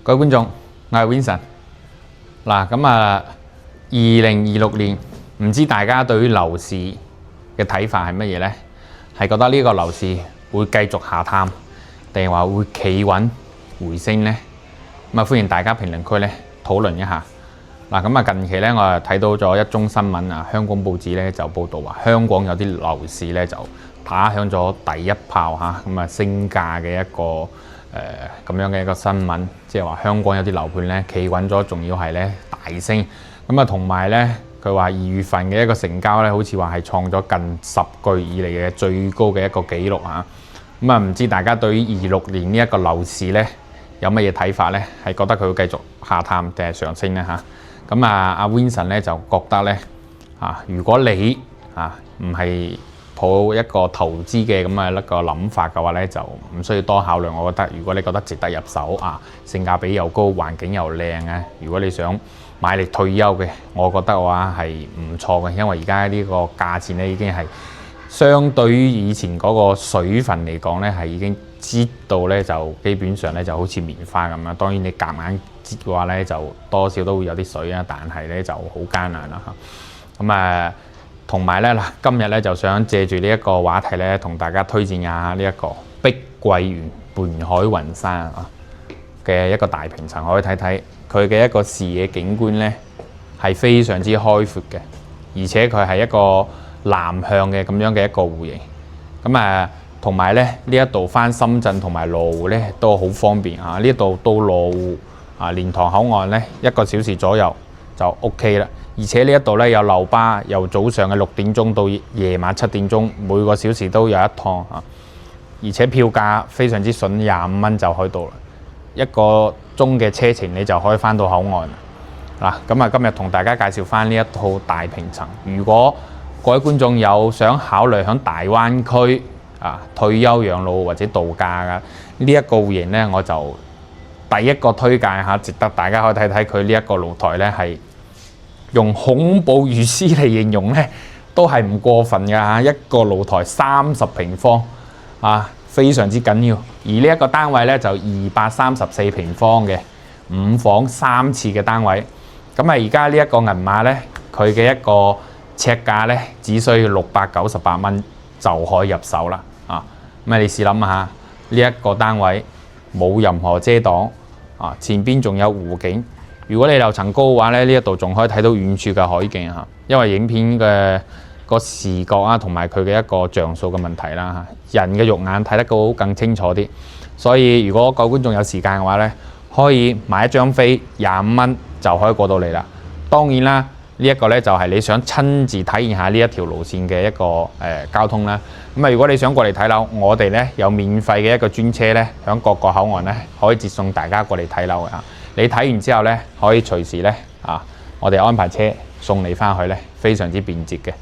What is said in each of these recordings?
各位觀眾，我係 Vincent。嗱，咁啊，2026年唔知大家對於樓市嘅睇法係乜嘢呢？係覺得呢個樓市會繼續下探，定係話會企穩回升呢？咁啊，歡迎大家評論區咧討論一下。嗱，咁啊，近期咧我啊睇到咗一宗新聞啊，香港報紙咧就報道話香港有啲樓市咧就打響咗第一炮嚇，咁啊升價嘅一個咁樣嘅一個新聞，即係話香港有啲樓盤咧企穩咗，仲要係咧大升。咁啊，同埋咧佢話2月份嘅一個成交咧，好似話係創咗近10個月以嚟嘅最高嘅一個紀錄嚇。咁啊，唔知大家對於26年呢一個樓市咧有乜嘢睇法咧？係覺得佢會繼續下探定係上升咧嚇？咁啊，阿 Vincent 咧就覺得咧如果你唔係抱一個投資嘅咁嘅一個諗法嘅話咧，就唔需要多考慮。我覺得如果你覺得值得入手性價比又高，環境又靚啊，如果你想買嚟退休嘅，我覺得嘅話係唔錯嘅，因為而家呢個價錢咧已經係相對於以前嗰個水分嚟講咧，係已經擠到咧就基本上咧就好似棉花咁樣。當然你夾硬擠嘅話咧，就多少都會有啲水啊，但係咧就好艱難啦嚇。咁同埋咧嗱，今日咧就想借住呢一個話題咧，同大家推薦下呢一個碧桂園畔海雲山嘅一個大平層，可以睇睇佢嘅一個視野景觀咧係非常之開闊嘅，而且佢係一個南向嘅咁樣嘅一個戶型。咁同埋咧呢一度返深圳同埋羅湖咧都好方便啊！呢一度到羅湖蓮塘口岸咧1個小時左右就 OK 啦。而且呢一度咧有樓巴，由早上嘅6點鐘到夜晚7點鐘，每個小時都有一趟而且票價非常之筍，25蚊就可以到啦。1個鐘嘅車程你就可以返到口岸嗱。咁今日同大家介紹返呢一套大平層。如果各位觀眾有想考慮喺大灣區退休養老或者度假嘅呢一個戶型咧，我就第一個推介下，值得大家可以睇睇佢呢一個露台咧，係用恐怖如斯嚟形容咧，都係唔過分嘅嚇。一個露台30平方非常之緊要。而呢一個單位咧就234平方嘅5房3廁嘅單位。咁而家呢一個銀碼咧，佢嘅一個尺價咧只需要698蚊就可以入手啦你試諗下，呢一個單位冇任何遮擋前邊仲有湖景。如果你樓層高嘅話咧，呢一度仲可以睇到遠處嘅海景因為影片嘅個視覺同埋佢嘅一個像素嘅問題啦人嘅肉眼睇得到更清楚啲。所以如果各位觀眾有時間嘅話咧，可以買一張飛25蚊就可以過到嚟啦。當然啦，呢一個咧就係你想親自體驗下呢一條路線嘅一個交通啦。如果你想過嚟睇樓，我哋咧有免費嘅一個專車咧，響各個口岸咧可以接送大家過嚟睇樓你睇完之後咧，可以隨時咧我哋安排車送你翻去咧，非常之便捷嘅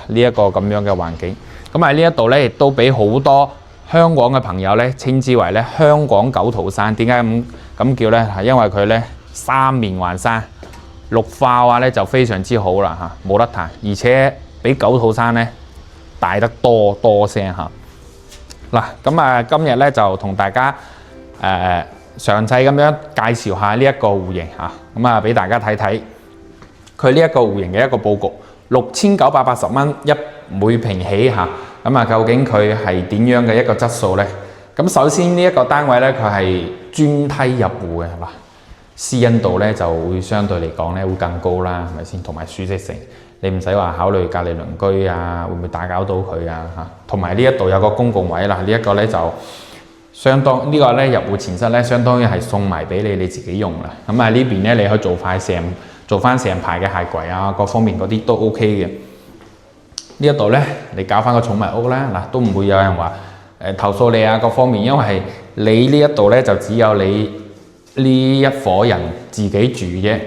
呢一個咁樣嘅環境。喺呢一度咧，亦都俾好多香港嘅朋友咧稱之為咧香港九肚山。點解咁叫咧？係因為佢咧三面環山，綠化嘅話咧就非常之好啦冇得彈，而且比九肚山咧大得多聲今日咧就同大家詳細咁樣介紹下呢一個戶型俾大家睇睇佢呢一個戶型嘅一個佈局，6980蚊每平起究竟佢係點樣嘅一個質素呢？首先呢一個單位咧，佢係專梯入戶嘅私隱度咧就會相對嚟講咧會更高啦，係咪先？同埋舒適性，你唔使話考慮隔離鄰居會唔會打攪到佢同埋呢一度有個公共位啦，呢一個咧就相當呢個咧入戶前室咧，相當於係送埋俾你自己用啦。呢邊咧你可以做翻成排嘅鞋櫃各方面嗰啲都 OK 嘅。呢一度咧你搞翻個寵物屋啦，都唔會有人話投訴你各方面，因為係你呢一度咧就只有你呢一夥人自己住啫，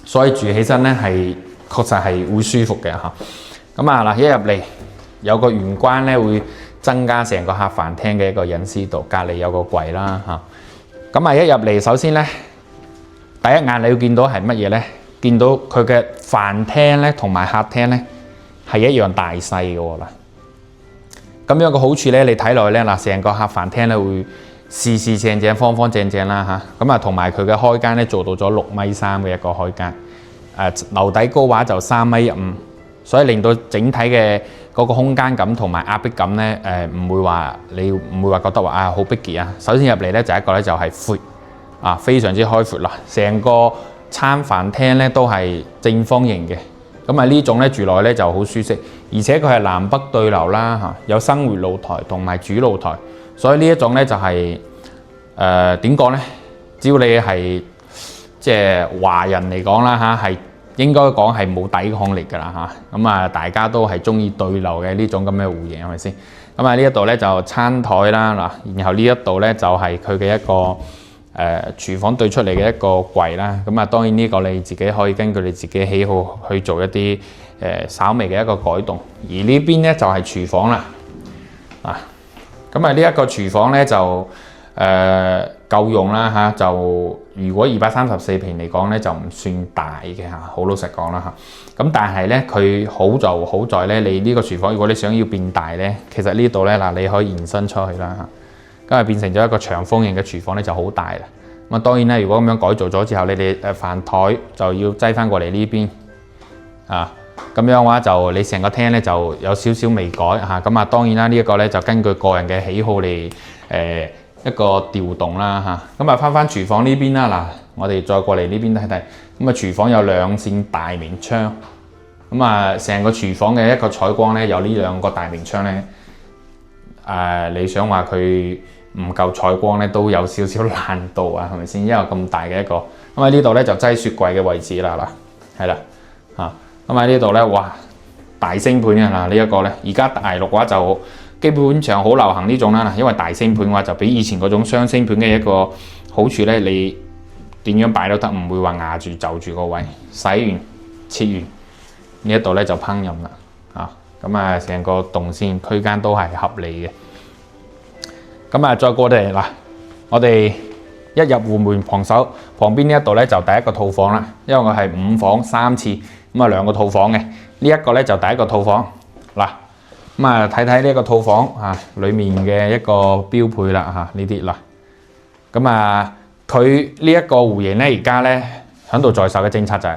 所以住起身咧係確實係會舒服嘅一入嚟有個玄關咧會增加成個客飯廳嘅一個隱私度，隔離有個櫃啦一入嚟首先咧第一眼你要見到係乜嘢咧？見到佢嘅飯廳咧同埋客廳咧係一樣大細嘅咁樣嘅好處咧，你睇落去咧成個客飯廳咧會四正正、方方正正啦嚇。咁啊，同埋佢嘅開間咧做到咗6.3米嘅一個開間，樓底高話就3.15米，所以令到整體嘅嗰個空間感同埋壓迫感咧，唔會話覺得話好逼傑啊。首先入嚟咧就一個咧就係闊啊，非常之開闊啦，成個餐飯廳咧都係正方形嘅。咁啊呢種咧住落去咧就好舒適，而且佢係南北對流啦嚇，有生活露台同埋主露台，所以呢一種咧就係點講咧？只要你係即係華人嚟講啦嚇，係應該講係冇抵抗力㗎啦嚇。咁啊大家都係中意對流嘅呢種咁嘅戶型係咪先？咁啊呢一度咧就餐台啦嗱，然後呢一度咧就係佢嘅一個廚房對出嚟嘅一個櫃啦，咁啊當然呢個你自己可以根據你自己喜好去做一啲稍微嘅一個改動。而呢邊咧就係廚房啦，咁啊呢一個廚房咧就夠用啦嚇，就如果234平嚟講咧就唔算大嘅嚇，好老實講啦嚇。咁但係咧佢好就好在咧，你呢個廚房如果你想要變大咧，其實呢度咧嗱你可以延伸出去啦嚇。咁啊變成咗一個長方形嘅廚房咧就好大啦。咁啊當然咧，如果咁樣改造咗之後，你哋飯台就要擠翻過嚟呢邊啊。咁樣嘅話就你成個廳咧就有少少微改嚇。咁啊當然啦，呢一個咧就根據個人嘅喜好嚟一個調動啦嚇。咁啊翻廚房呢邊啦嗱，我哋再過嚟呢邊睇睇。咁啊廚房有2扇大明窗，咁啊成個廚房嘅一個採光咧有呢2個大明窗咧，你想話佢唔夠採光咧，都有少少難度啊，係咪先？因為咁大嘅一個，咁喺呢度咧就擠雪櫃嘅位置啦，嗱，係啦，嚇，咁喺呢度咧，哇，大星盤啊，嗱，呢一個咧，而家大陸嘅話就基本上好流行呢種啦，因為大星盤嘅話就比以前嗰種雙星盤嘅一個好處咧，你點樣擺都得，唔會話壓住就住個位，洗完切完呢一度咧就烹飪啦，啊，咁啊成個動線區間都係合理嘅。咁啊，再過嚟嗱，我哋一入戶門旁邊呢一度咧就第一個套房啦，因為我係5房3廁，咁啊2個套房嘅，呢一個咧就第一個套房嗱，咁啊睇睇呢一個套房啊，裡面嘅一個標配啦嚇，呢啲嗱，咁啊佢呢一個戶型咧而家咧喺度在售嘅政策就係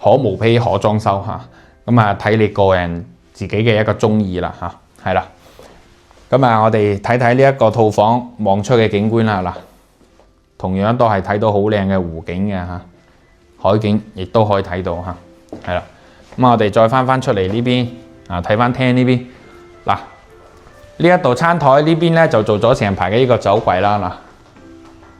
可毛坯可裝修嚇，咁啊睇你個人自己嘅一個中意啦嚇，係啦。咁啊，我哋睇睇呢一個套房望出嘅景觀啦，嗱，同樣都係睇到好靚嘅湖景嘅嚇，海景亦都可以睇到嚇，係啦。咁啊，我哋再翻出嚟呢邊啊，睇翻廳呢邊嗱，呢一度餐台呢邊咧就做咗成排嘅呢個酒櫃啦，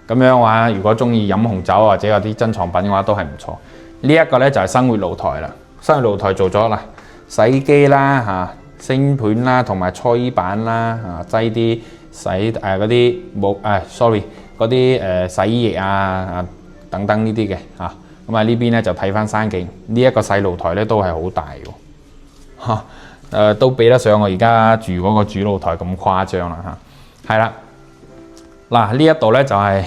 嗱，咁樣嘅話，如果中意飲紅酒或者有啲珍藏品嘅話，都係唔錯。呢一個咧就係生活露台啦，生活露台做咗啦，洗衣機啦嚇。星盤啦，同埋搓衣板啦，擠啲洗嗰啲sorry 嗰啲洗衣液啊等等呢啲嘅嚇。咁啊呢邊咧就睇翻山景，呢一個細露台咧都係好大喎嚇，都比得上我而家住嗰個主露台咁誇張啦嚇。係啦，嗱呢一度咧就係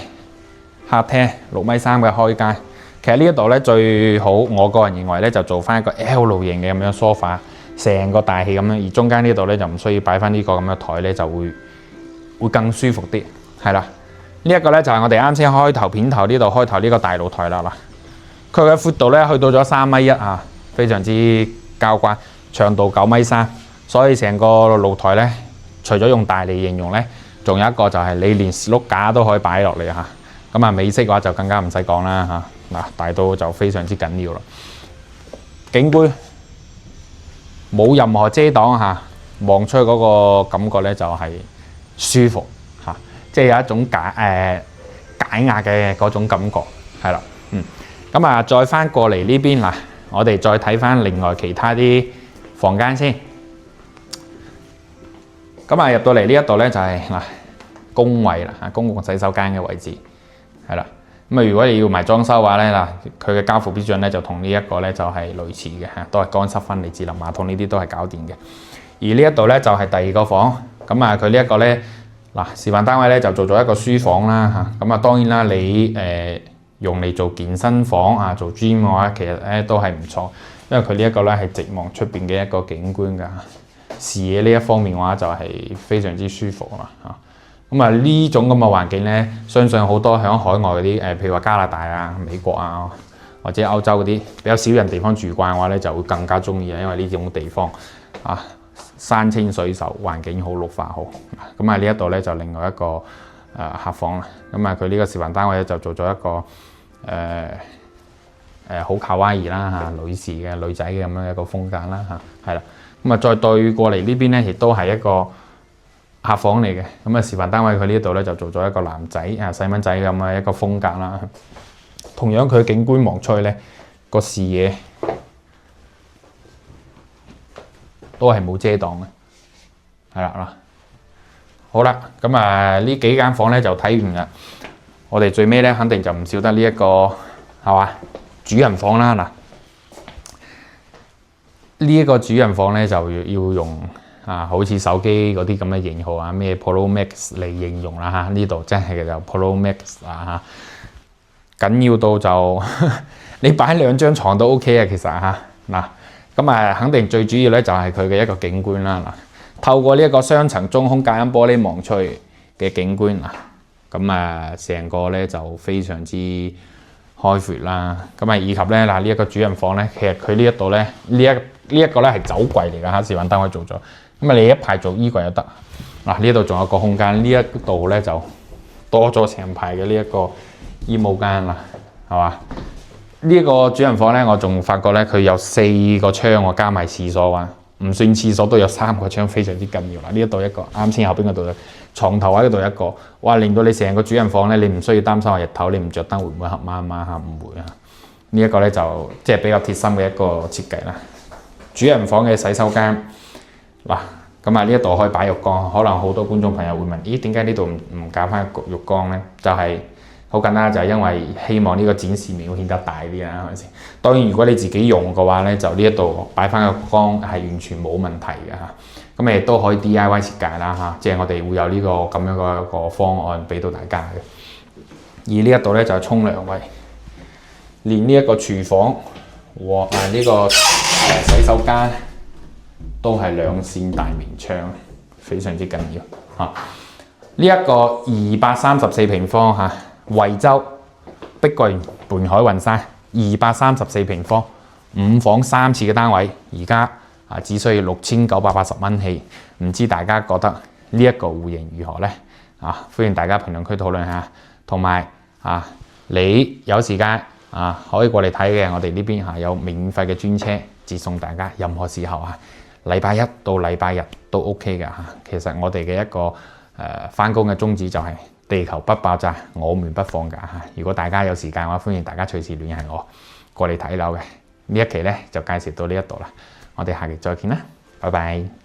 客廳6.3米嘅開間。其實呢一度咧最好，我個人認為咧就做翻一個 L 路型嘅咁樣梳化。成個大氣咁樣，而中間呢度咧就唔需要擺翻呢個咁嘅台咧，就會更舒服啲，係啦。呢一個咧就係我哋啱先開頭片頭呢度開頭呢個大露台啦，嗱，佢嘅闊度咧去到咗3.1米啊，非常之交關，長度9.3米，所以成個露台咧，除咗用大嚟形容咧，仲有一個就係你連碌架都可以擺落嚟嚇。咁啊美式嘅話就更加唔使講啦嚇，嗱大到就非常之緊要啦，景觀。冇任何遮擋嚇，望出去嗰個感覺咧就係舒服嚇，即係有一種解壓嘅嗰種感覺，係啦，咁啊再翻過嚟呢邊嗱，我哋再睇翻另外其他啲房間先。咁啊入到嚟呢一度咧就係嗱公衞啦嚇，公共洗手間嘅位置，係啦。咁啊，如果你要埋裝修嘅話咧，嗱，佢嘅交付標準咧就同呢一個咧就係類似嘅嚇，都係乾濕分離智能馬桶呢啲都係搞掂嘅。而呢一度咧就係第二個房，咁啊佢呢一個咧嗱示範單位咧就做咗一個書房啦嚇，咁啊當然啦你用嚟做健身房啊做 gym 嘅話，其實咧都係唔錯，因為佢呢一個咧係直望出邊嘅一個景觀㗎，視野呢一方面嘅話就係非常之舒服啦嚇。咁啊呢種咁嘅環境咧，相信好多喺海外嗰啲譬如話加拿大啊、美國啊或者歐洲嗰啲比較少人地方住慣嘅話咧，就會更加中意啊，因為呢種地方啊山清水秀，環境好，綠化好。咁啊呢一度咧就另外一個客房啦。咁啊佢呢個示範單位咧就做咗一個好卡哇伊啦嚇，女仔嘅咁樣一個風格啦嚇，係啦。咁啊再對過嚟呢邊咧，亦都係一個客房嚟嘅。咁啊示範單位佢呢度咧就做咗一個男仔細蚊仔咁嘅一個風格啦。同樣佢景觀望出去咧，個視野都係冇遮擋嘅，係啦嗱。好啦，咁啊呢幾間房咧就睇完啦。我哋最尾咧肯定就唔少得呢一個係嘛主人房啦嗱。呢一個主人房咧就要用好似手機嗰啲咁嘅型號啊，咩 Pro Max 嚟形容啦嚇。呢度真係就 Pro Max 啊嚇，緊要到就你擺2張床都 OK 啊，其實嚇嗱。咁啊肯定最主要咧就係佢嘅一個景觀啦嗱。透過呢一個雙層中空隔音玻璃望出去嘅景觀嗱，咁啊成個咧就非常之開闊啦。咁啊以及咧嗱呢一個主人房咧，其實佢呢一度咧呢一個咧係酒櫃嚟㗎嚇，示範單位做咗。咁啊你一排做衣櫃又得嗱，呢度仲有個空間，呢一度咧就多咗成排嘅呢一個衣帽間啦，係嘛？呢一個主人房咧，我仲發覺咧佢有4個窗喎，加埋廁所啊，唔算廁所都有3個窗，非常之緊要啦。呢一度一個，啱先後邊嗰度床頭位嗰度一個，哇！令到你成個主人房咧，你唔需要擔心話日頭你唔着燈會唔會黑麻麻嚇，唔會啊。呢一個咧就即係比較貼心嘅一個設計啦。主人房嘅洗手間嗱，咁啊呢一度可以擺浴缸，可能好多觀眾朋友會問：咦，點解呢度唔搞翻個浴缸咧？就係好簡單，就係因為希望呢個展示面會顯得大啲啊，係咪先？當然，如果你自己用嘅話咧，就呢一度擺翻個缸係完全冇問題嘅嚇。咁亦都可以 DIY 設計啦嚇，即係我哋會有呢個咁樣嘅一個方案俾到大家嘅。而呢一度咧就係沖涼位，連呢一個廚房和呢個洗手間都係2扇大面窗，非常之緊要嚇。呢一個234平方嚇。惠州碧桂園畔海雲山234平方5房3廁嘅單位，而家只需要6980蚊起，唔知大家覺得呢一個戶型如何呢？歡迎大家評論區討論下，同埋你有時間可以過嚟睇嘅，我哋呢邊有免費嘅專車接送大家，任何時候禮拜一到禮拜日都 OK 嘅嚇。其實我哋嘅一個返工嘅宗旨就係地球不爆炸，我們不放假嚇。如果大家有時間嘅話，歡迎大家隨時聯繫我過嚟睇樓嘅。呢一期咧就介紹到呢一度啦，我哋下期再見啦，拜拜。